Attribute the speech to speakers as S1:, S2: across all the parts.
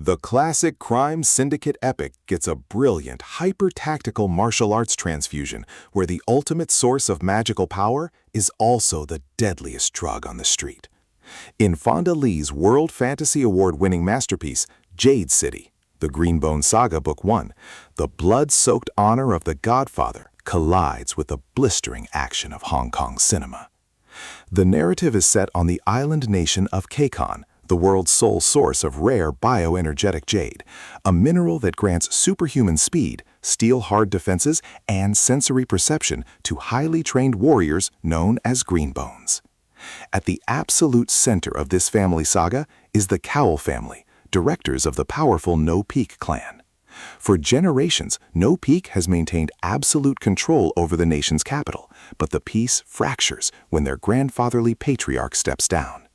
S1: The classic crime syndicate epic gets a brilliant, hyper-tactical martial arts transfusion where the ultimate source of magical power is also the deadliest drug on the street. In Fonda Lee's World Fantasy Award-winning masterpiece, Jade City, the Green Bone Saga Book 1, the blood-soaked honor of the Godfather collides with the blistering action of Hong Kong cinema. The narrative is set on the island nation of Kekon, the world's sole source of rare bioenergetic jade, a mineral that grants superhuman speed, steel-hard defenses, and sensory perception to highly trained warriors known as Green Bones. At the absolute center of this family saga is the Kaul family, directors of the powerful No Peak clan. For generations, No Peak has maintained absolute control over the nation's capital, but the peace fractures when their grandfatherly patriarch steps down.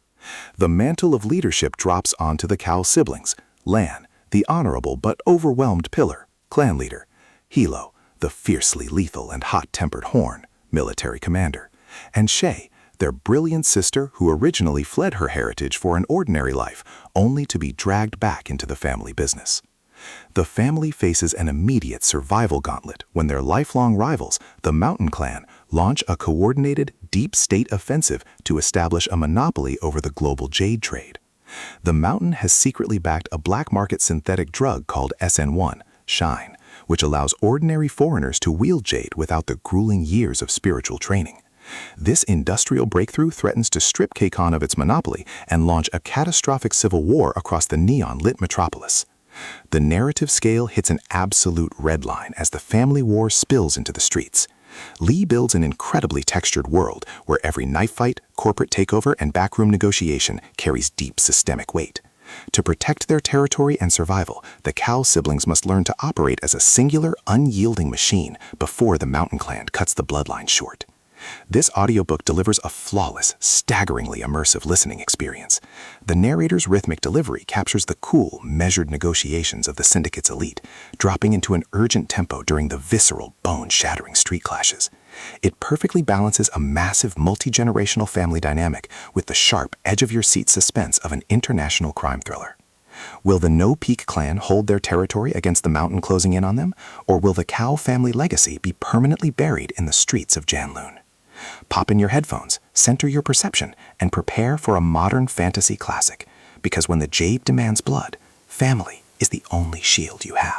S1: The mantle of leadership drops onto the Kaul siblings: Lan, the honorable but overwhelmed pillar, clan leader; Hilo, the fiercely lethal and hot-tempered Horn, military commander; and Shay, their brilliant sister who originally fled her heritage for an ordinary life, only to be dragged back into the family business. The family faces an immediate survival gauntlet when their lifelong rivals, the Mountain Clan, launch a coordinated, deep-state offensive to establish a monopoly over the global jade trade. The Mountain has secretly backed a black-market synthetic drug called SN1, Shine, which allows ordinary foreigners to wield jade without the grueling years of spiritual training. This industrial breakthrough threatens to strip Kekon of its monopoly and launch a catastrophic civil war across the neon-lit metropolis. The narrative scale hits an absolute red line as the family war spills into the streets. Lee builds an incredibly textured world where every knife fight, corporate takeover, and backroom negotiation carries deep systemic weight. To protect their territory and survival, the Kaul siblings must learn to operate as a singular, unyielding machine before the Mountain Clan cuts the bloodline short. This audiobook delivers a flawless, staggeringly immersive listening experience. The narrator's rhythmic delivery captures the cool, measured negotiations of the syndicate's elite, dropping into an urgent tempo during the visceral, bone-shattering street clashes. It perfectly balances a massive, multi-generational family dynamic with the sharp, edge-of-your-seat suspense of an international crime thriller. Will the No Peak clan hold their territory against the Mountain closing in on them, or will the Kaul family legacy be permanently buried in the streets of Janloon? Pop in your headphones, center your perception, and prepare for a modern fantasy classic, because when the jade demands blood, family is the only shield you have.